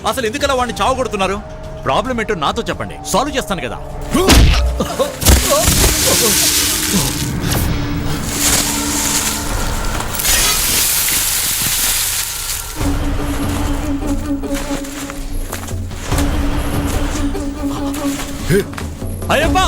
అసలు ఎందుకలా వాడిని చావు కొడుతున్నారు? ప్రాబ్లం ఏంటో నాతో చెప్పండి, సాల్వ్ చేస్తాను కదా. అయ్యప్పా,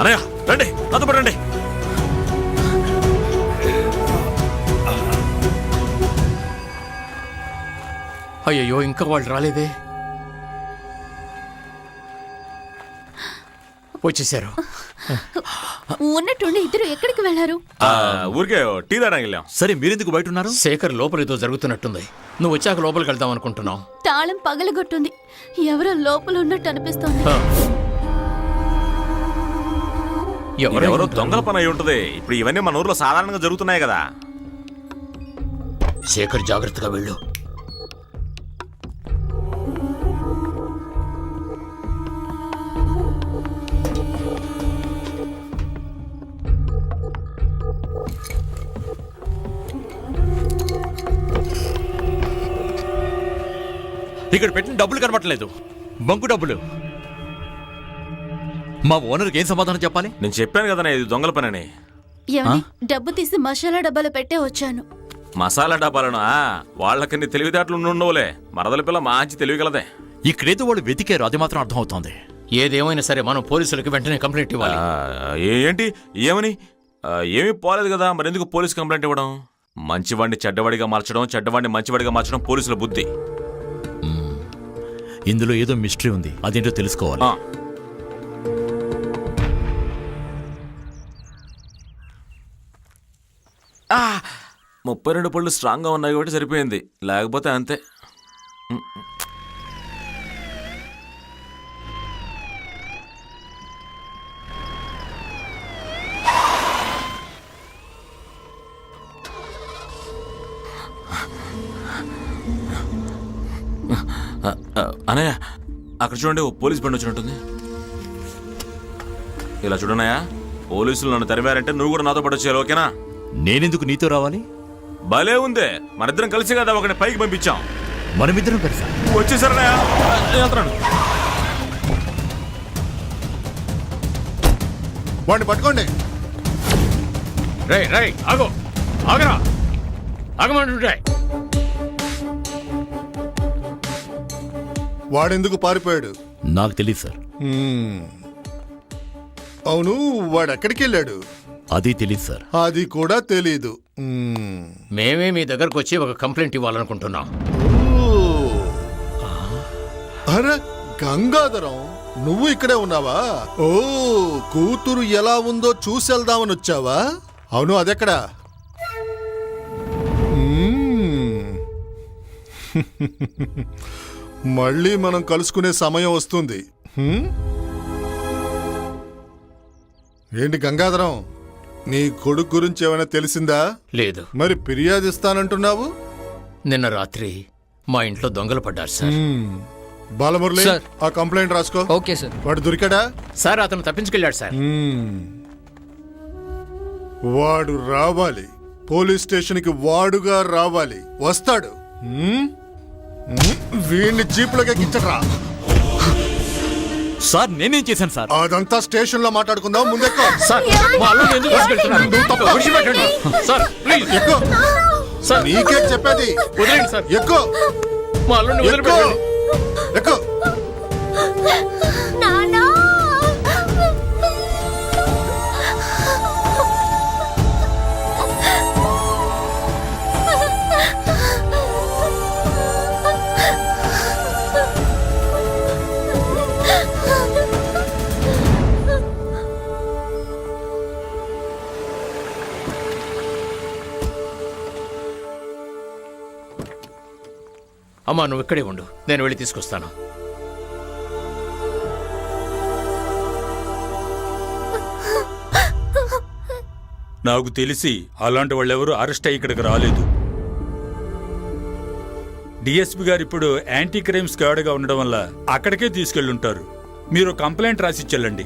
అనయ్య రండి, నాతో పడండి. అయ్యయ్యో, ఇంకా వాళ్ళు రాలేదే. వచ్చేసారు. ఉన్నట్టుండి ఇద్దరు ఎక్కడికి వెళ్లారు? ఊరికే టీ తాగడానికి వెళ్ళాం. సరే మీరెందుకు బయట ఉన్నారు? శేఖర్ లోపల ఏదో జరుగుతున్నట్టుంది. నువ్వు వచ్చాక లోపలికి వెళ్దాం అనుకుంటున్నావు. తాళం పగలగొట్టుంది. ఎవరో లోపల ఉన్నట్టు అనిపిస్తోంది. ఎవరో దొంగల పని అయి ఉంటుంది. ఇప్పుడు ఇవన్నీ మన ఊర్లో సాధారణంగా జరుగుతున్నాయి కదా. శేఖర్, జాగ్రత్తగా వెళ్ళు. ఇక్కడ పెట్టిన డబ్బులు కనబట్టలేదు, బంకు డబ్బులు. మా ఓనర్కి ఏం సమాధానం చెప్పాలి? నేను చెప్పాను కదా ఇది దొంగల పని అని. డబ్బు తీసి మసాలా డబ్బాలో పెట్టే వచ్చాను. మసాలా డబ్బాలను వాళ్ళకి తెలివితేటలు ఉండవులే. మరదల పిల్ల మంచి తెలివిగలదే. ఇక్కడేదో వాళ్ళు వెతికారు, అది మాత్రం అర్థం అవుతోంది. ఏదేమైనా సరే మనం పోలీసులకు వెంటనే కంప్లైంట్ ఇవ్వాలి. ఏంటి ఏమని? ఏమీ పోలేదు కదా, మరెందుకు పోలీసు కంప్లైంట్ ఇవ్వడం? మంచివాడిని చెడ్డవాడిగా మార్చడం, చెడ్డవాడిని మంచివాడిగా మార్చడం పోలీసుల బుద్ధి. ఇందులో ఏదో మిస్టరీ ఉంది, అదేంటో తెలుసుకోవాలి. 32 పళ్ళు స్ట్రాంగ్గా ఉన్నాయి కాబట్టి సరిపోయింది, లేకపోతే అంతే. అనయ్య అక్కడ చూడండి, ఓ పోలీస్ బండి వచ్చినట్టుంది. ఇలా చూడనయ్యా, పోలీసులు నన్ను తరిమారంటే నువ్వు కూడా నాతో పాటు వచ్చేయాలి, ఓకేనా? నేనెందుకు నీతో రావాలి? భలే ఉందే, మనిద్దరం కలిసి కదా ఒకటి పైకి పంపించాం. మనమిద్దరం కలిసా? వచ్చేసారనయ్యా, వెళ్తున్నాను. వాడిని పట్టుకోండి. రై ఆగో, ఆగరా, ఆగమంటుంటాయి. వాడెందుకు పారిపోయాడు? నాకు తెలియదు సార్. అవును, వాడెక్కడికి వెళ్ళాడు? అది తెలియదు సార్. అది కూడా తెలీదు. మేమే మీ దగ్గరకు వచ్చి ఒక కంప్లైంట్ ఇవ్వాలనుకుంటున్నాం. అరే గంగాధరం, నువ్వు ఇక్కడే ఉన్నావా? ఓ, కూతురు ఎలా ఉందో చూసెళ్దామని వచ్చావా? అవును, అదెక్కడా? మళ్ళీ మనం కలుసుకునే సమయం వస్తుంది. ఏంటి గంగాధరం, నీ కొడుకు గురించి ఏమైనా తెలిసిందా? లేదు. మరి ఫిర్యాదు ఇస్తానంటున్నావు? నిన్న రాత్రి మా ఇంట్లో దొంగలు పడ్డారు సార్. బాలమురళి, ఆ కంప్లైంట్ రాసుకో. Okay sir. వాడు దొరికాడా? సార్, అతను తప్పించుకెళ్ళాడు సార్. వాడు రావాలి, పోలీస్ స్టేషన్కి వాడుగా రావాలి. వస్తాడు. వీడిని జీపులోకి ఎక్కించరా. సార్ నేనేం చేశాను సార్? అదంతా స్టేషన్ లో మాట్లాడుకుందాం, ముందెక్కో. నీకే చెప్పేది, వదిలేండి సార్. ఎక్కువ మా అల్లుడిని వదిలిపెట్టండి. ఎక్కువ. అమ్మా, నువ్వు ఇక్కడే ఉండు, నేను వెళ్ళి తీసుకొస్తాను. నాకు తెలిసి అలాంటి వాళ్ళెవరూ అరెస్ట్ అయ్యి ఇక్కడికి రాలేదు. డిఎస్పీ గారు ఇప్పుడు యాంటీ క్రైమ్ స్క్వాడ్గా ఉండడం వల్ల అక్కడికే తీసుకెళ్ళుంటారు. మీరు కంప్లైంట్ రాసిచ్చెళ్ళండి.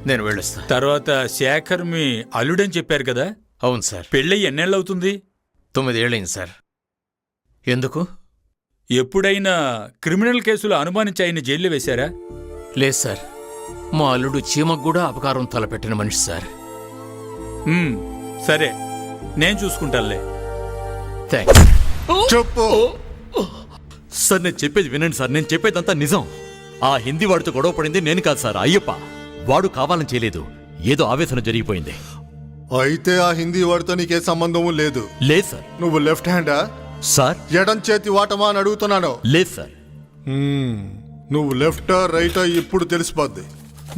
నేను వెళ్ళొస్తా. తర్వాత శేఖర్ మీ అల్లుడని చెప్పారు కదా, అవును సార్. పెళ్ళయి ఎన్నేళ్ళు అవుతుంది? 9 ఏళ్ళైంది సార్. ఎందుకు? ఎప్పుడైనా క్రిమినల్ కేసులు అనుమానించి ఆయన జైల్లో వేశారా? లేదు సార్. మా అల్లుడు చీమకు కూడా అపకారం తలపెట్టిన మనిషి సార్. సరే, నేను చూసుకుంటానులే. థ్యాంక్స్. చెప్పు. సార్ నేను చెప్పేది వినండి సార్, నేను చెప్పేదంతా నిజం. ఆ హిందీ వాడితో గొడవ పడింది నేను కాదు సార్, అయ్యప్ప. వాడు కావాలని చేయలేదు, ఏదో ఆవేశన జరిగిపోయింది. అయితే ఆ హిందీ వాడితో నీకే సంబంధము లేదు. లేదు సార్. నువ్వు లెఫ్ట్ హ్యాండా సార్ ఎడం చేతి వాటమా అని అడుగుతున్నాను. లేదు సార్. నువ్వు లెఫ్టా రైటా ఇప్పుడు తెలిసిపోద్ది.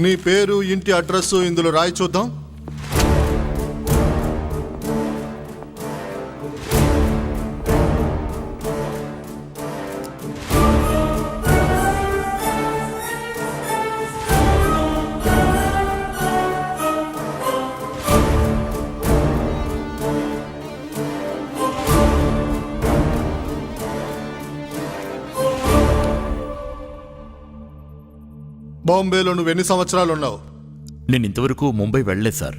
నీ పేరు, ఇంటి అడ్రస్ ఇందులో రాయి చూద్దాం. బాంబేలో నువ్వు ఎన్ని సంవత్సరాలు ఉన్నావు? నేను ఇంతవరకు ముంబై వెళ్ళలేదు సార్.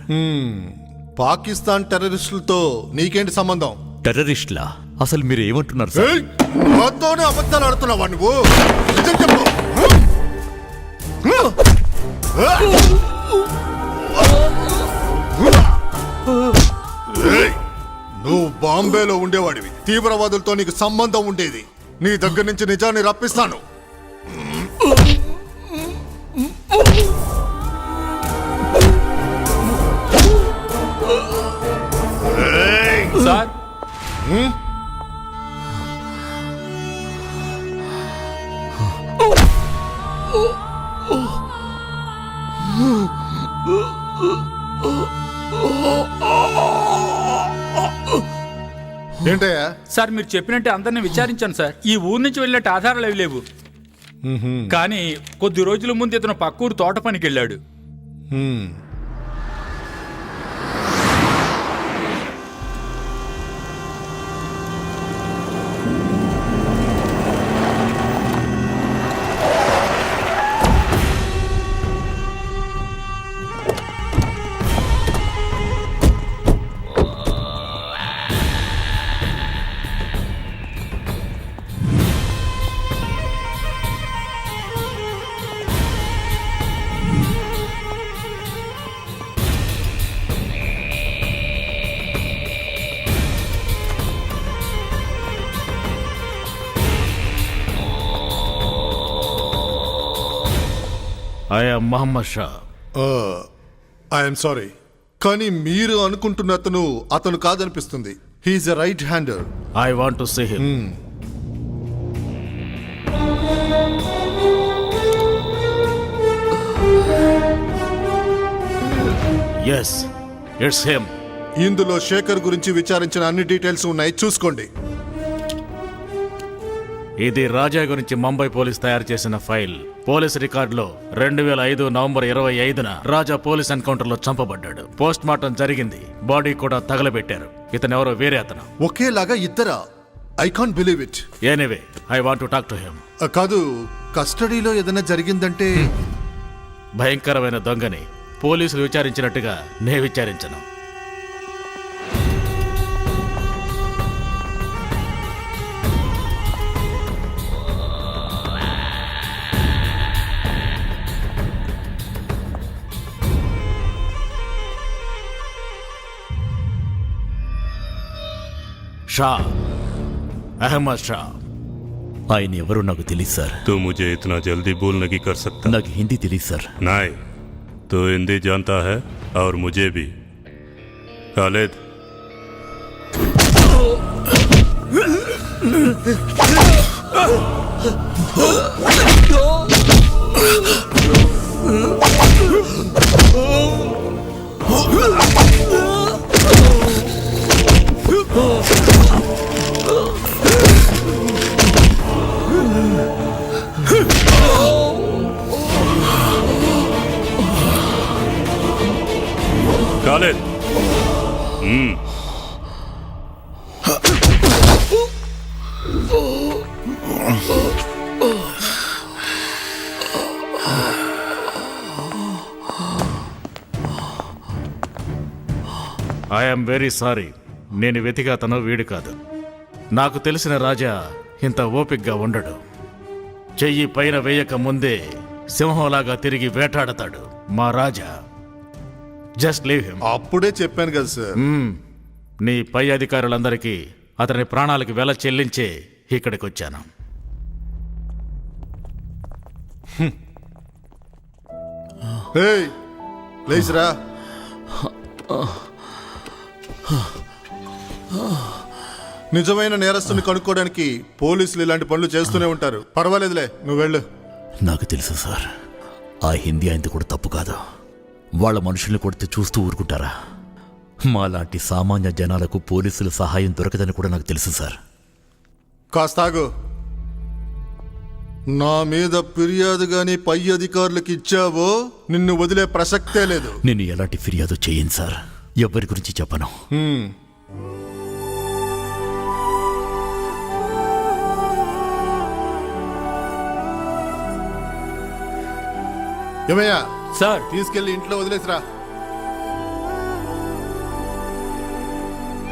పాకిస్తాన్ టెర్రరిస్టులతో నీకేంటి సంబంధం? టెర్రరిస్ట్లా? అసలు మీరు ఏమంటున్నారు సార్? ఏయ్! నాతోనే అబద్ధాలు ఆడుతున్నావా నువ్వు? నిజం చెప్పు. ఏయ్! నువ్వు బాంబేలో ఉండేవాడివి. తీవ్రవాదులతో నీకు సంబంధం ఉండేది. నీ దగ్గర నుంచి నిజాన్ని రప్పిస్తాను. సార్, ఏంటయ్యా? సార్ మీరు చెప్పినట్టే అందరిని విచారించాను సార్. ఈ ఊరు నుంచి వెళ్ళినట్టు ఆధారాలు అవి లేవు. కానీ కొద్ది రోజుల ముందు ఇతను పక్కూరు తోట పనికి వెళ్ళాడు. మహమ్మద్ షా. ఐఎమ్ సారీ, కానీ మీరు అనుకుంటున్న అతను కాదనిపిస్తుంది. He is a right hander. I want to see him. Yes, it's him. ఇందులో శేఖర్ గురించి విచారించిన అన్ని డీటెయిల్స్ ఉన్నాయి, చూసుకోండి. ఇది రాజా గురించి ముంబై పోలీస్ తయారు చేసిన ఫైల్. పోలీస్ రికార్డులో 2005 నవంబర్ 25న రాజా పోలీస్ ఎన్కౌంటర్ లో చంపబడ్డాడు. పోస్ట్ మార్టం జరిగింది, బాడీ కూడా తగలబెట్టారు. ఇతనెవరో వేరే అతను. ఒకేలాగా ఇద్దరా? I can't believe it. Anyway, I want to talk to him. కాదు, కస్టడీలో ఏదైనా జరిగిందంటే? భయంకరమైన దొంగని పోలీసులు విచారించినట్టుగా నే విచారించను. షా, అహ్మద్ షా. ఆయన ఎవరో నాకు తెలియదు సార్. तो मुझे इतना जल्दी बोल नहीं कर सकता. నాకు హిందీ తెలియదు సార్. नहीं, तो हिंदी जानता है और मुझे भी. Khalid, Khalid I'm very sorry. నేను వెతికి అతను వీడు కాదు. నాకు తెలిసిన రాజా ఇంత ఓపిగ్గా ఉండడు. చెయ్యి పైన వేయక ముందే సింహంలాగా తిరిగి వేటాడతాడు మా రాజా. Just leave him. అప్పుడే చెప్పాను కదా సార్. నీ పై అధికారులందరికీ అతని ప్రాణాలకు వెల చెల్లించే ఇక్కడికి వచ్చాను. ఏయ్, లేచిరా. నిజమైన నేరస్తుని కనుక్కోవడానికి పోలీసులు ఇలాంటి పనులు చేస్తూనే ఉంటారు. పర్వాలేదులే, నువ్వు వెళ్ళు. నాకు తెలుసు సార్, ఆ హిందీ ఆయనది కూడా తప్పు కాదు. వాళ్ళ మనుషుల్ని కొడితే చూస్తూ ఊరుకుంటారా? మాలాంటి సామాన్య జనాలకు పోలీసుల సహాయం దొరకదని కూడా నాకు తెలుసు సార్. కాస్త ఆగు. నా మీద ఫిర్యాదు గాని పై అధికారులకు ఇచ్చావో నిన్ను వదిలే ప్రసక్తే లేదు. నేను ఎలాంటి ఫిర్యాదు చేయను సార్. ఎవరి గురించి చెప్పను. ఏమయ్యా, సార్ తీసుకెళ్లి ఇంట్లో వదిలేసిరా.